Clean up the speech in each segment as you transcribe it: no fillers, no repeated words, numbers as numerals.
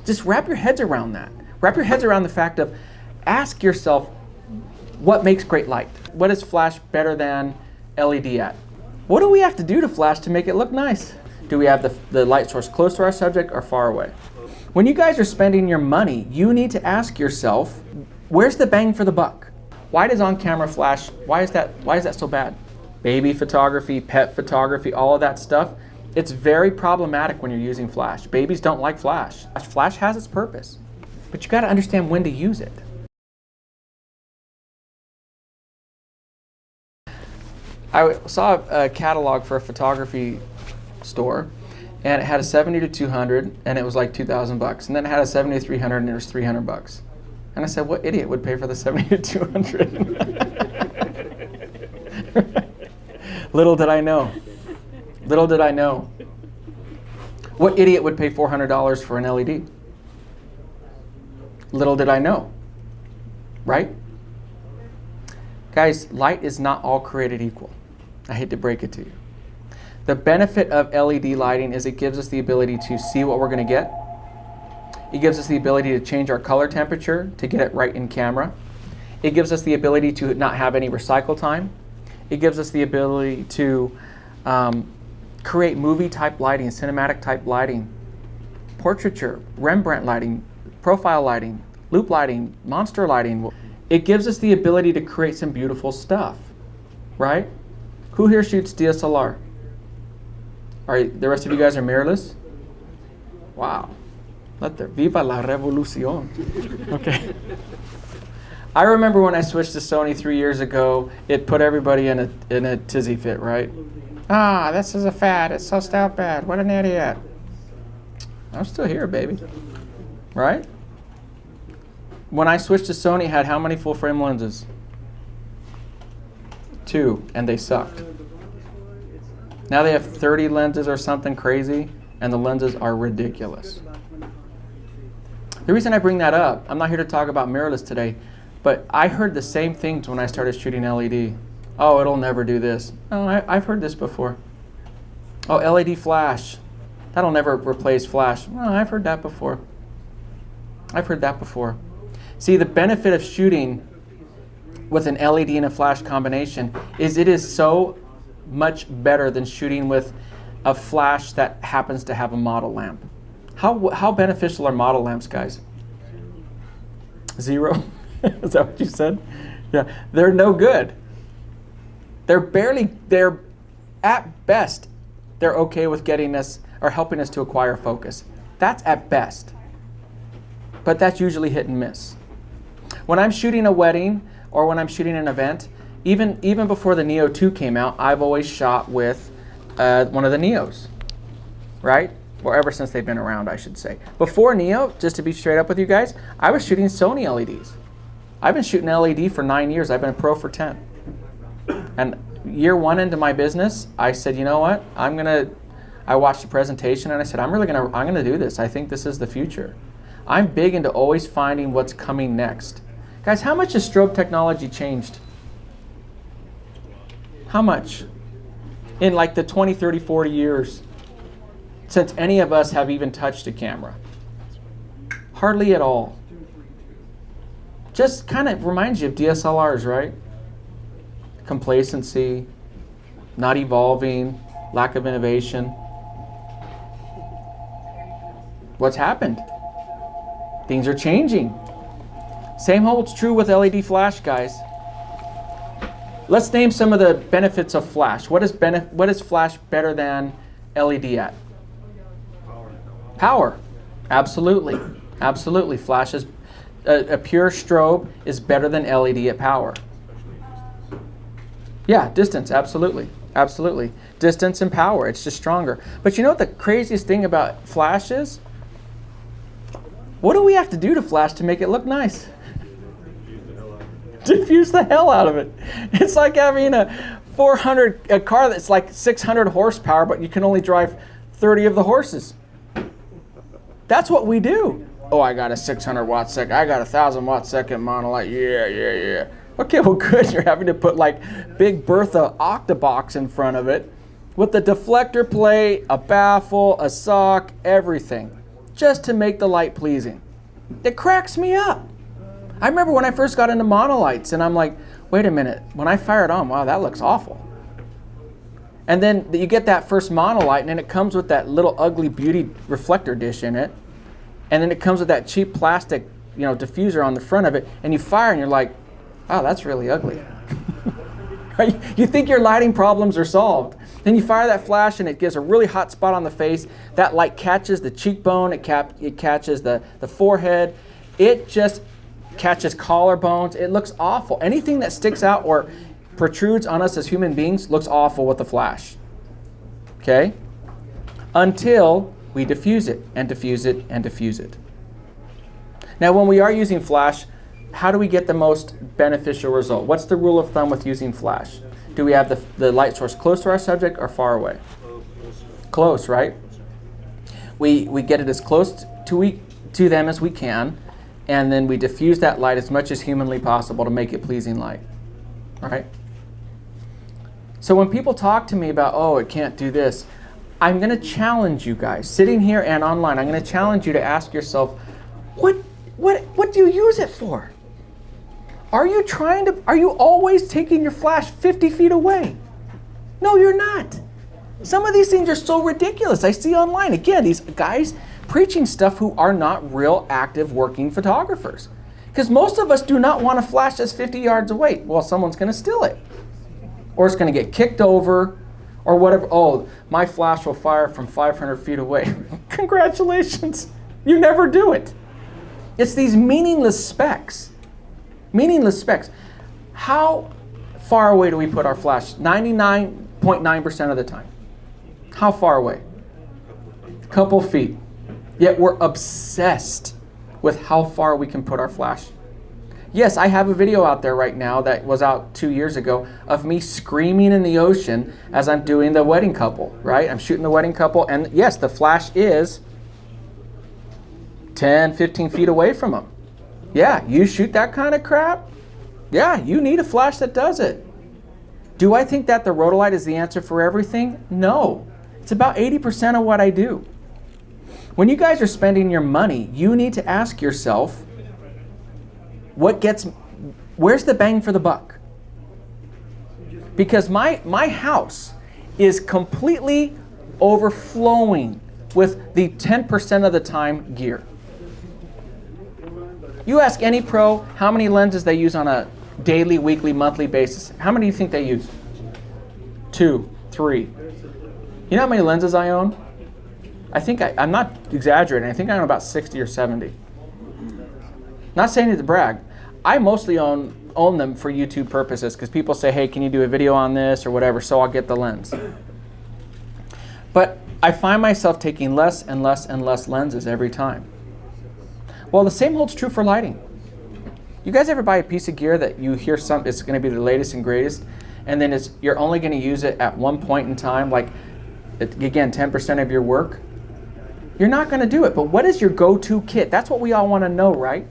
Just wrap your heads around that. Wrap your heads around the fact of, ask yourself, what makes great light? What is flash better than LED at? What do we have to do to flash to make it look nice? Do we have the light source close to our subject or far away? When you guys are spending your money, you need to ask yourself, where's the bang for the buck? Why does on-camera flash, why is that so bad? Baby photography, pet photography, all of that stuff, it's very problematic when you're using flash. Babies don't like flash. Flash has its purpose, but you got to understand when to use it. I saw a catalog for a photography store, and it had a 70 to 200, and it was like $2,000. And then it had a 70 to 300, and it was $300. And I said, what idiot would pay for the 70 to 200? Little did I know. Little did I know. What idiot would pay $400 for an LED? Little did I know. Right? Guys, light is not all created equal. I hate to break it to you. The benefit of LED lighting is it gives us the ability to see what we're going to get. It gives us the ability to change our color temperature to get it right in camera. It gives us the ability to not have any recycle time. It gives us the ability to create movie-type lighting, cinematic-type lighting, portraiture, Rembrandt lighting, profile lighting, loop lighting, monster lighting. It gives us the ability to create some beautiful stuff, right? Who here shoots DSLR? The rest of you guys are mirrorless? Wow. Viva la revolución. Okay. I remember when I switched to Sony 3 years ago, it put everybody in a tizzy fit, right? This is a fad. It's so style bad. What an idiot. I'm still here, baby. Right? When I switched to Sony, it had how many full frame lenses? 2, and they sucked. Now they have 30 lenses or something crazy, and the lenses are ridiculous. The reason I bring that up, I'm not here to talk about mirrorless today, but I heard the same things when I started shooting LED. Oh, it'll never do this. Oh, I've heard this before. Oh, LED flash. That'll never replace flash. Oh, I've heard that before. I've heard that before. See, the benefit of shooting with an LED and a flash combination is it is so much better than shooting with a flash that happens to have a model lamp. How beneficial are model lamps, guys? 0? Is that what you said? Yeah, they're no good. They're at best, they're okay with getting us or helping us to acquire focus. That's at best. But that's usually hit and miss. When I'm shooting a wedding or when I'm shooting an event, even before the Neo 2 came out, I've always shot with one of the Neos, right? Or ever since they've been around, I should say. Before Neo, just to be straight up with you guys, I was shooting Sony LEDs. I've been shooting LED for 9 years. I've been a pro for 10. And year 1 into my business, I said, you know what? I watched the presentation and I said, I'm gonna do this. I think this is the future. I'm big into always finding what's coming next. Guys, how much has strobe technology changed? How much? In like the 20, 30, 40 years since any of us have even touched a camera? Hardly at all. Just kind of reminds you of DSLRs, right? Complacency, not evolving, lack of innovation. What's happened? Things are changing. Same holds true with LED flash, guys. Let's name some of the benefits of flash. What is flash better than LED at? Power. Absolutely. Absolutely. Flash is a pure strobe is better than LED at power. Yeah, distance, absolutely. Absolutely. Distance and power, it's just stronger. But you know what the craziest thing about flash is? What do we have to do to flash to make it look nice? Diffuse the hell out of it. It's like having a car that's like 600 horsepower, but you can only drive 30 of the horses. That's what we do. Oh, I got a 600 watt second. I got a 1,000 watt second monolight. Yeah. Okay, well, good. You're having to put like Big Bertha Octabox in front of it with the deflector plate, a baffle, a sock, everything. just to make the light pleasing. It cracks me up. I remember when I first got into monolights and I'm like, wait a minute, when I fire it on, wow, that looks awful. And then you get that first monolight and then it comes with that little ugly beauty reflector dish in it. And then it comes with that cheap plastic, diffuser on the front of it, and you fire and you're like, wow, that's really ugly. Right? You think your lighting problems are solved. Then you fire that flash and it gives a really hot spot on the face. That light catches the cheekbone, it catches the forehead. It just catches collarbones. It looks awful. Anything that sticks out or protrudes on us as human beings looks awful with the flash. Okay? Until we diffuse it and diffuse it and diffuse it. Now when we are using flash, how do we get the most beneficial result? What's the rule of thumb with using flash? Do we have the light source close to our subject or far away? Close, right? We get it as close to them as we can, and then we diffuse that light as much as humanly possible to make it pleasing light. Right? So when people talk to me about, oh, it can't do this, I'm going to challenge you guys, sitting here and online, I'm going to challenge you to ask yourself, what do you use it for? Are you always taking your flash 50 feet away? No, you're not. Some of these things are so ridiculous. I see online, again, these guys preaching stuff who are not real active working photographers. Because most of us do not want a flash that's 50 yards away. Well, someone's going to steal it. Or it's going to get kicked over, or whatever. Oh, my flash will fire from 500 feet away. Congratulations. You never do it. It's these meaningless specs. Meaningless specs. How far away do we put our flash? 99.9% of the time. How far away? A couple feet. Yet we're obsessed with how far we can put our flash. Yes, I have a video out there right now that was out 2 years ago of me screaming in the ocean as I'm doing the wedding couple, right? I'm shooting the wedding couple, and yes, the flash is 10, 15 feet away from them. Yeah, you shoot that kind of crap? Yeah, you need a flash that does it. Do I think that the rhodolite is the answer for everything? No. It's about 80% of what I do. When you guys are spending your money, you need to ask yourself, where's the bang for the buck? Because my house is completely overflowing with the 10% of the time gear. You ask any pro how many lenses they use on a daily, weekly, monthly basis. How many do you think they use? 2, 3. You know how many lenses I own? I think I'm not exaggerating. I think I own about 60 or 70. Not saying it to brag. I mostly own them for YouTube purposes because people say, hey, can you do a video on this or whatever, so I'll get the lens. But I find myself taking less and less and less lenses every time. Well, the same holds true for lighting. You guys ever buy a piece of gear that you hear it's going to be the latest and greatest, and then you're only going to use it at one point in time, like, again, 10% of your work? You're not going to do it. But what is your go-to kit? That's what we all want to know, right?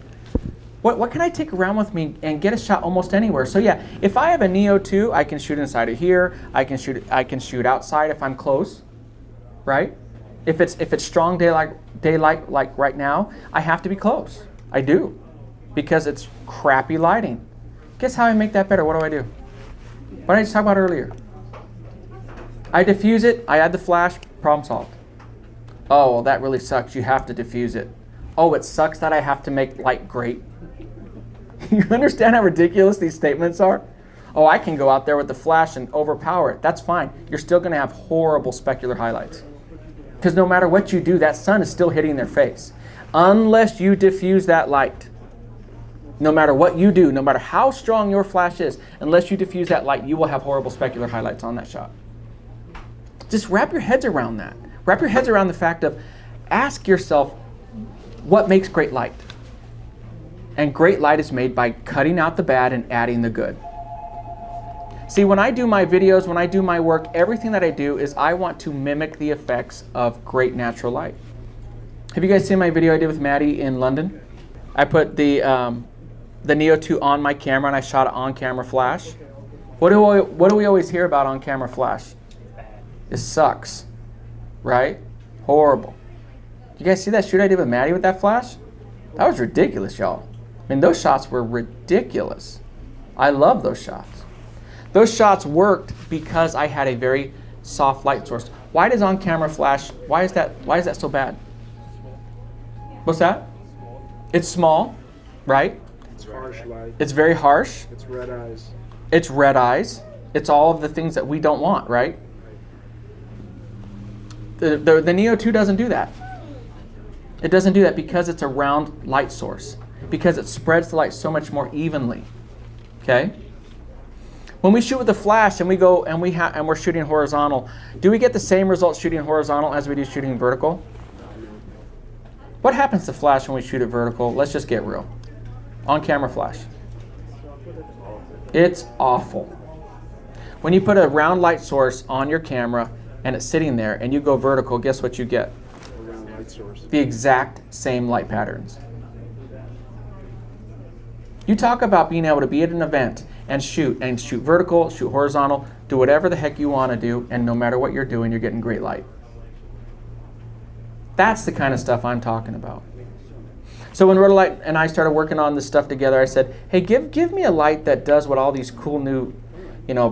What can I take around with me and get a shot almost anywhere? So yeah, if I have a Neo 2, I can shoot inside of here. I can shoot outside if I'm close, right? If it's strong daylight like right now, I have to be close. I do, because it's crappy lighting. Guess how I make that better? What do? What did I just talk about earlier? I diffuse it. I add the flash. Problem solved. Oh, well, that really sucks. You have to diffuse it. Oh, it sucks that I have to make light great. You understand how ridiculous these statements are? Oh, I can go out there with the flash and overpower it. That's fine. You're still going to have horrible specular highlights. Because no matter what you do, that sun is still hitting their face. Unless you diffuse that light. No matter what you do, no matter how strong your flash is, unless you diffuse that light, you will have horrible specular highlights on that shot. Just wrap your heads around that. Wrap your heads around the fact of, ask yourself, what makes great light? And great light is made by cutting out the bad and adding the good. See, when I do my videos, when I do my work, everything that I do is I want to mimic the effects of great natural light. Have you guys seen my video I did with Maddie in London? I put the Neo 2 on my camera and I shot it on camera flash. What do we always hear about on camera flash? It sucks, right? Horrible. You guys see that shoot I did with Maddie with that flash? That was ridiculous, y'all. I mean, those shots were ridiculous. I love those shots. Those shots worked because I had a very soft light source. Why does on-camera flash, why is that so bad? What's that? It's small, right? It's harsh light. It's very harsh. It's red eyes. It's red eyes. It's all of the things that we don't want, right? The Neo 2 doesn't do that. It doesn't do that because it's a round light source, because it spreads the light so much more evenly. Okay? When we shoot with the flash and we go and we're shooting horizontal, do we get the same results shooting horizontal as we do shooting vertical? What happens to flash when we shoot it vertical? Let's just get real. On-camera flash. It's awful. When you put a round light source on your camera and it's sitting there and you go vertical, guess what you get? A round light source. The exact same light patterns. You talk about being able to be at an event and shoot vertical, shoot horizontal, do whatever the heck you want to do, and no matter what you're doing, you're getting great light. That's the kind of stuff I'm talking about. So when Rotolight and I started working on this stuff together, I said, hey, give me a light that does what all these cool new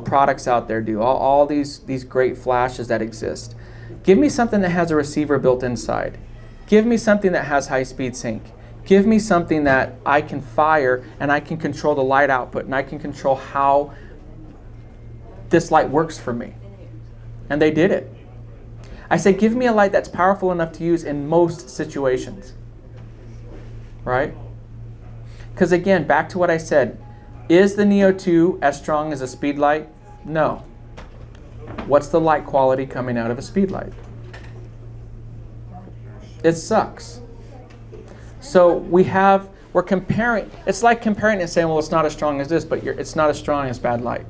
products out there do, all these great flashes that exist. Give me something that has a receiver built inside. Give me something that has high-speed sync. Give me something that I can fire and I can control the light output and I can control how this light works for me. And they did it. I said, give me a light that's powerful enough to use in most situations. Right? Because again, back to what I said, is the Neo 2 as strong as a speed light? No. What's the light quality coming out of a speed light? It sucks. So we're comparing, it's like comparing and saying, well, it's not as strong as this, but it's not as strong as bad light.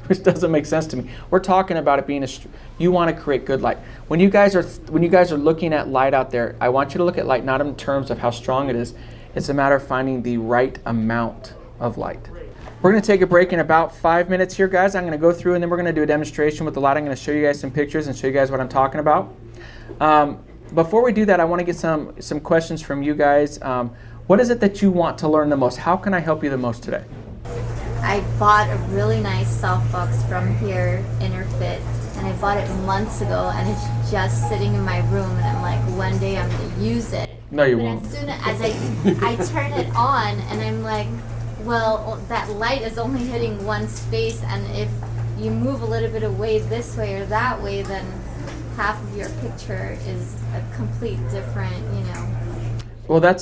Which doesn't make sense to me. We're talking about it being you want to create good light. When you guys are looking at light out there, I want you to look at light not in terms of how strong it is. It's a matter of finding the right amount of light. We're going to take a break in about 5 minutes here, guys. I'm going to go through and then we're going to do a demonstration with the light. I'm going to show you guys some pictures and show you guys what I'm talking about. Before we do that, I want to get some questions from you guys. What is it that you want to learn the most? How can I help you the most today? I bought a really nice softbox from here, Interfit, and I bought it months ago, and it's just sitting in my room, and I'm like, one day I'm going to use it. No, you but won't. As soon as I turn it on, and I'm like, well, that light is only hitting one space, and if you move a little bit away this way or that way, then half of your picture is a complete different, Well,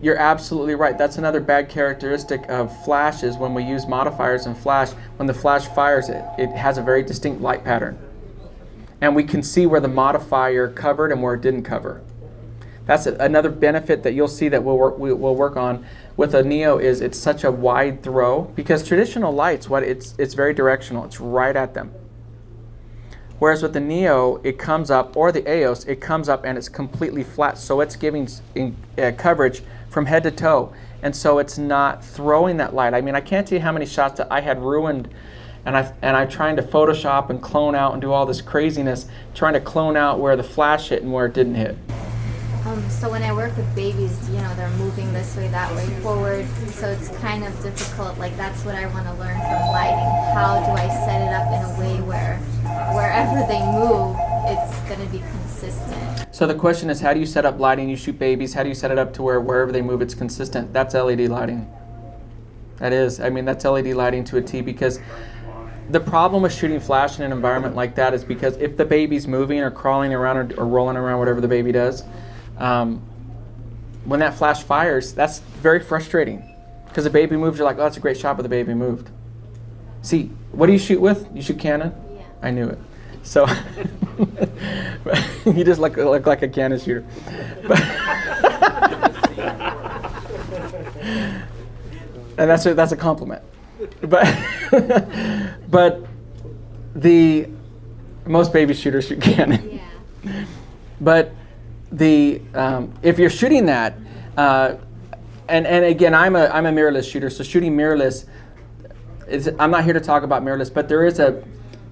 you're absolutely right. That's another bad characteristic of flash is when we use modifiers in flash, when the flash fires it has a very distinct light pattern. And we can see where the modifier covered and where it didn't cover. That's another benefit that you'll see that we'll work on with a Neo is it's such a wide throw because traditional lights, it's very directional. It's right at them. Whereas with the Neo, it comes up, or the EOS, it comes up and it's completely flat. So it's giving coverage from head to toe. And so it's not throwing that light. I mean, I can't tell you how many shots that I had ruined and I'm trying to Photoshop and clone out and do all this craziness, trying to clone out where the flash hit and where it didn't hit. So when I work with babies, they're moving this way, that way, forward. So it's kind of difficult. Like that's what I want to learn from lighting. How do I set it up in a way where wherever they move, it's going to be consistent? So the question is, how do you set up lighting? You shoot babies. How do you set it up to where wherever they move, it's consistent? That's LED lighting. That is. I mean, that's LED lighting to a T because the problem with shooting flash in an environment like that is because if the baby's moving or crawling around or rolling around, whatever the baby does, when that flash fires, that's very frustrating because the baby moves. You're like, oh, that's a great shot, but the baby moved. See, what do you shoot with? You shoot Canon? Yeah. I knew it. So you just look like a Canon shooter. And that's a compliment. But the most baby shooters shoot Canon. Yeah. But if you're shooting that, and again, I'm a mirrorless shooter, so shooting mirrorless, I'm not here to talk about mirrorless, but there is a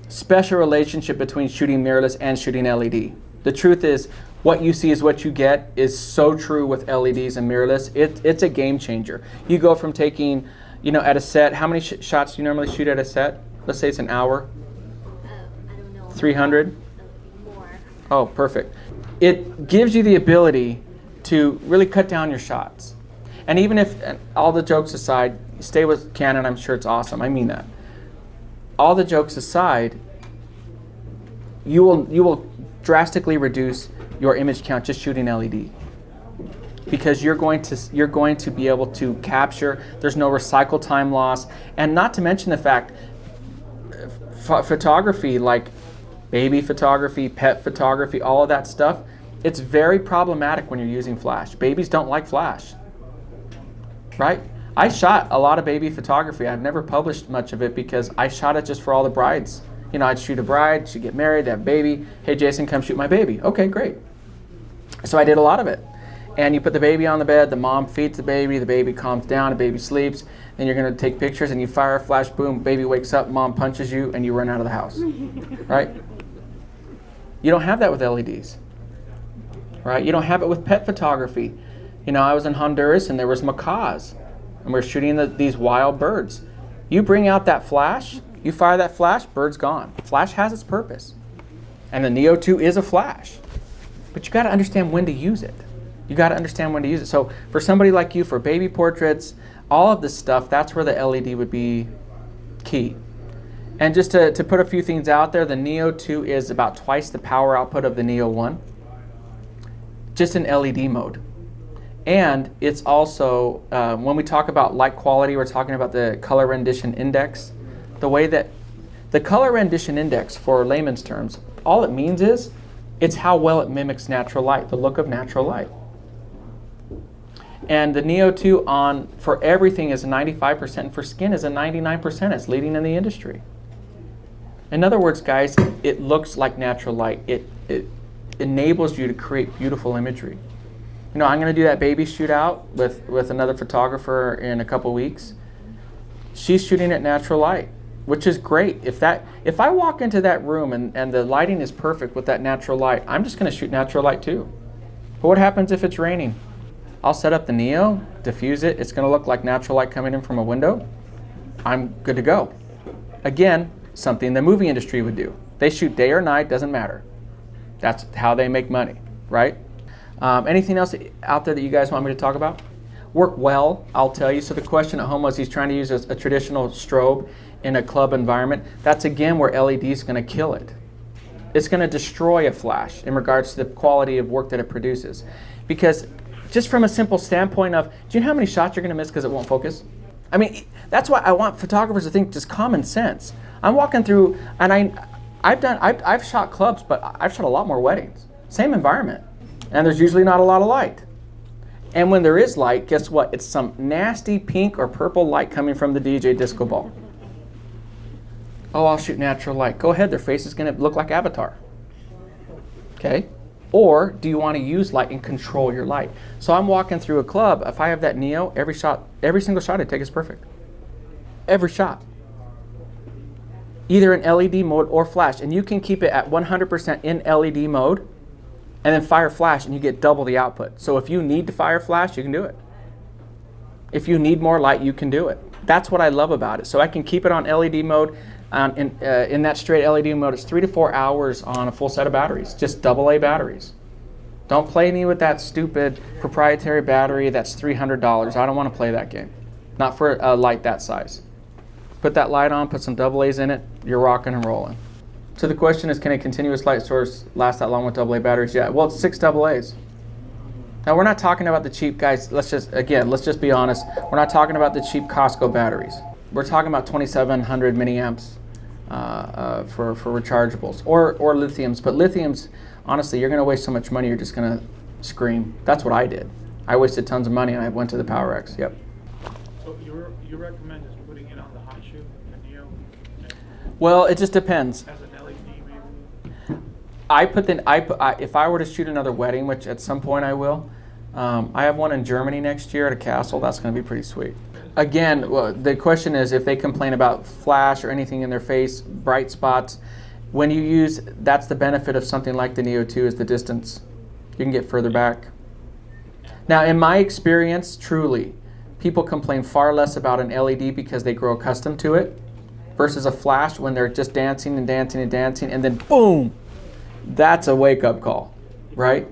special relationship between shooting mirrorless and shooting LED. The truth is, what you see is what you get is so true with LEDs and mirrorless. It's a game changer. You go from taking, at a set, how many shots do you normally shoot at a set? Let's say it's an hour. I don't know. 300? More. Oh, perfect. It gives you the ability to really cut down your shots. And even if, all the jokes aside, stay with Canon, I'm sure it's awesome. I mean that. All the jokes aside, you will drastically reduce your image count just shooting LED, because you're going to be able to capture. There's no recycle time loss, and not to mention the fact, photography like baby photography, pet photography, all of that stuff, it's very problematic when you're using flash. Babies don't like flash, right? I shot a lot of baby photography. I've never published much of it because I shot it just for all the brides. I'd shoot a bride, she'd get married, have a baby. Hey, Jason, come shoot my baby. Okay, great. So I did a lot of it. And you put the baby on the bed, the mom feeds the baby calms down, the baby sleeps, then you're gonna take pictures and you fire a flash, boom, baby wakes up, mom punches you, and you run out of the house, right? You don't have that with LEDs, right? You don't have it with pet photography. I was in Honduras and there was macaws, and we're shooting these wild birds. You bring out that flash, you fire that flash, bird's gone. Flash has its purpose. And the Neo 2 is a flash. But you gotta understand when to use it. So for somebody like you, for baby portraits, all of this stuff, that's where the LED would be key. And just to put a few things out there, the Neo 2 is about twice the power output of the Neo 1, just in LED mode. And it's also, when we talk about light quality, we're talking about the color rendition index. The way that the color rendition index, for layman's terms, all it means is it's how well it mimics natural light, the look of natural light. And the Neo 2 for everything is a 95%, and for skin is a 99%. It's leading in the industry. In other words, guys, it looks like natural light. It enables you to create beautiful imagery. I'm going to do that baby shootout with another photographer in a couple weeks. She's shooting at natural light, which is great. If I walk into that room and the lighting is perfect with that natural light, I'm just going to shoot natural light too. But what happens if it's raining? I'll set up the Neo, diffuse it. It's going to look like natural light coming in from a window. I'm good to go. Again, something the movie industry would do. They shoot day or night, doesn't matter. That's how they make money, right? Anything else out there that you guys want me to talk about? Work well, I'll tell you. So the question at home was he's trying to use a traditional strobe in a club environment. That's again where LED is going to kill it. It's going to destroy a flash in regards to the quality of work that it produces. Because just from a simple standpoint of, do you know how many shots you're going to miss because it won't focus? I mean, that's why I want photographers to think just common sense. I'm walking through, and I've shot clubs, but I've shot a lot more weddings. Same environment. And there's usually not a lot of light. And when there is light, guess what? It's some nasty pink or purple light coming from the DJ disco ball. Oh, I'll shoot natural light. Go ahead, their face is going to look like Avatar. Okay? Or do you want to use light and control your light? So I'm walking through a club. If I have that Neo, every single shot I take is perfect. Every shot. Either in LED mode or flash. And you can keep it at 100% in LED mode and then fire flash and you get double the output. So if you need to fire flash, you can do it. If you need more light, you can do it. That's what I love about it. So I can keep it on LED mode. In that straight LED mode, it's 3 to 4 hours on a full set of batteries, just AA batteries. Don't play me with that stupid proprietary battery that's $300. I don't want to play that game. Not for a light that size. Put that light on, put some AA's in it, you're rocking and rolling. So the question is, can a continuous light source last that long with AA batteries? Yeah, well, it's 6 AA's. Now we're not talking about the cheap guys. Let's just be honest. We're not talking about the cheap Costco batteries. We're talking about 2,700 milliamps for rechargeables or lithiums. But lithiums, honestly, you're going to waste so much money, you're just going to scream. That's what I did. I wasted tons of money and I went to the PowerX. Yep. So you recommend just putting it on the hot shoe, the Neo? Well, it just depends. As an LED maybe? If I were to shoot another wedding, which at some point I will, I have one in Germany next year at a castle. That's going to be pretty sweet. Again, well, the question is if they complain about flash or anything in their face, bright spots, When you use, that's the benefit of something like the Neo 2 is the distance. You can get further back. Now, in my experience, truly, people complain far less about an LED because they grow accustomed to it versus a flash when they're just dancing and dancing and dancing, and then boom, that's a wake-up call, right?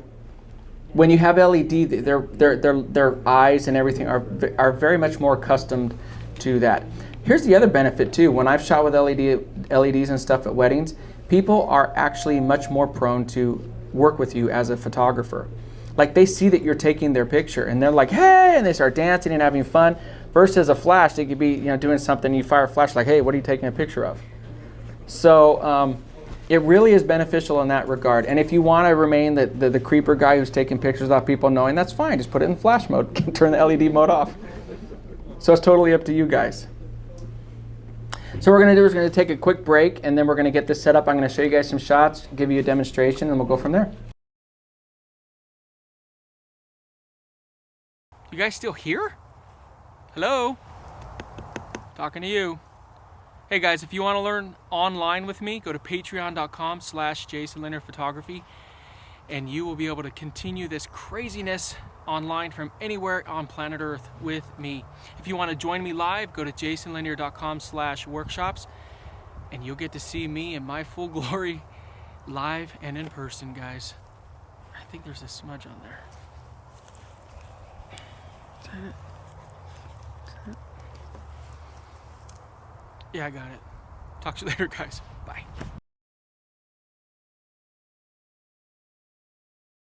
When you have LED, their eyes and everything are very much more accustomed to that. Here's the other benefit too. When I've shot with LEDs and stuff at weddings, people are actually much more prone to work with you as a photographer. Like they see that you're taking their picture and they're like, hey, and they start dancing and having fun. Versus a flash, they could be doing something, you fire a flash like, hey, what are you taking a picture of? So it really is beneficial in that regard. And if you want to remain the creeper guy who's taking pictures without people knowing, that's fine. Just put it in flash mode, turn the LED mode off. So it's totally up to you guys. So what we're going to do is we're going to take a quick break, and then we're going to get this set up. I'm going to show you guys some shots, give you a demonstration, and we'll go from there. You guys still here? Hello? Talking to you. Hey guys, if you want to learn online with me, go to patreon.com/JasonLanierPhotography, and you will be able to continue this craziness online from anywhere on planet Earth with me. If you want to join me live, go to JasonLanier.com/workshops, and you'll get to see me in my full glory live and in person, guys. I think there's a smudge on there. Is that it? Yeah, I got it. Talk to you later, guys. Bye.